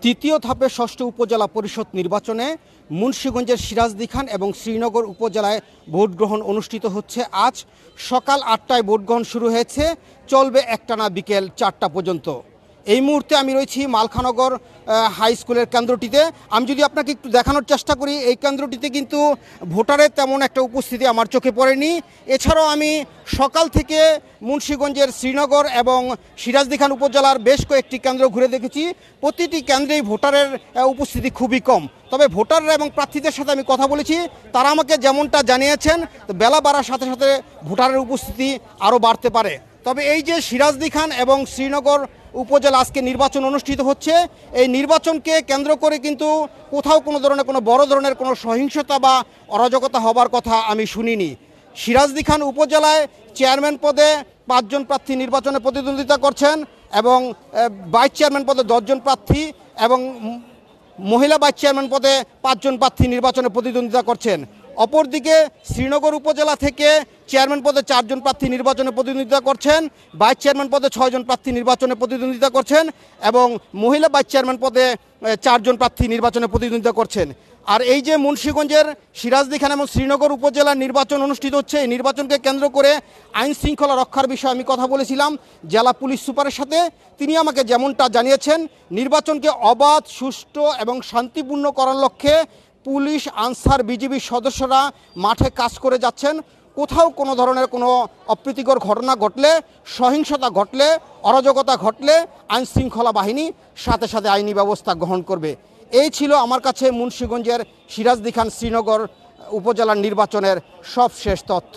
তৃতীয় ধাপে ষষ্ঠ উপজেলা পরিষদ নির্বাচনে মুন্সিগঞ্জের সিরাজদি খান এবং শ্রীনগর উপজেলায় ভোট গ্রহণ অনুষ্ঠিত হচ্ছে। আজ সকাল ৮টায় ভোট গ্রহণ শুরু হয়েছে, চলবে একটানা বিকেল ৪টা পর্যন্ত। এই মুহূর্তে আমি রয়েছি মালখানগর হাই স্কুলের কেন্দ্রটিতে। আমি যদি আপনাকে একটু দেখানোর চেষ্টা করি, এই কেন্দ্রটিতে কিন্তু ভোটারের তেমন একটা উপস্থিতি আমার চোখে পড়েনি। এছাড়াও আমি সকাল থেকে মুন্সিগঞ্জের শ্রীনগর এবং সিরাজদি খান উপজেলার বেশ কয়েকটি কেন্দ্র ঘুরে দেখেছি। প্রতিটি কেন্দ্রেই ভোটারের উপস্থিতি খুবই কম। তবে ভোটাররা এবং প্রার্থীদের সাথে আমি কথা বলেছি, তারা আমাকে যেমনটা জানিয়েছেন, বেলা বাড়ার সাথে সাথে ভোটারের উপস্থিতি আরও বাড়তে পারে। তবে এই যে সিরাজদি খান এবং শ্রীনগর উপজেলা আজকে নির্বাচন অনুষ্ঠিত হচ্ছে, এই নির্বাচনকে কেন্দ্র করে কিন্তু কোথাও কোনো বড় ধরনের কোনো সহিংসতা বা অরাজকতা হবার কথা আমি শুনিনি। সিরাজদি খান উপজেলায় চেয়ারম্যান পদে ৫ জন প্রার্থী নির্বাচনে প্রতিদ্বন্দ্বিতা করছেন এবং ভাইস চেয়ারম্যান পদে ১০ জন প্রার্থী এবং মহিলা ভাইস চেয়ারম্যান পদে ৫ জন প্রার্থী নির্বাচনে প্রতিদ্বন্দ্বিতা করছেন। অপরদিকে শ্রীনগর উপজেলা থেকে চেয়ারম্যান পদে ৪ জন প্রার্থী নির্বাচনে প্রতিদ্বন্দ্বিতা করছেন, ভাইস চেয়ারম্যান পদে ৬ জন প্রার্থী নির্বাচনে প্রতিদ্বন্দ্বিতা করছেন এবং মহিলা ভাইস চেয়ারম্যান পদে ৪ জন প্রার্থী নির্বাচনে প্রতিদ্বন্দ্বিতা করছেন। আর এই যে মুন্সিগঞ্জের সিরাজদি খান এবং শ্রীনগর উপজেলার নির্বাচন অনুষ্ঠিত হচ্ছে, এই নির্বাচনকে কেন্দ্র করে আইন শৃঙ্খলা রক্ষার বিষয়ে আমি কথা বলেছিলাম জেলা পুলিশ সুপারের সাথে। তিনি আমাকে যেমনটা জানিয়েছেন, নির্বাচনকে অবাধ, সুষ্ঠু এবং শান্তিপূর্ণ করার লক্ষ্যে পুলিশ, আনসার, বিজিবির সদস্যরা মাঠে কাজ করে যাচ্ছেন। কোথাও কোনো ধরনের কোনো অপ্রীতিকর ঘটনা ঘটলে, সহিংসতা ঘটলে, অরাজকতা ঘটলে আইন শৃঙ্খলা বাহিনী সাথে সাথে আইনি ব্যবস্থা গ্রহণ করবে। এই ছিল আমার কাছে মুন্সিগঞ্জের সিরাজদি খান শ্রীনগর উপজেলার নির্বাচনের সবশেষ তথ্য।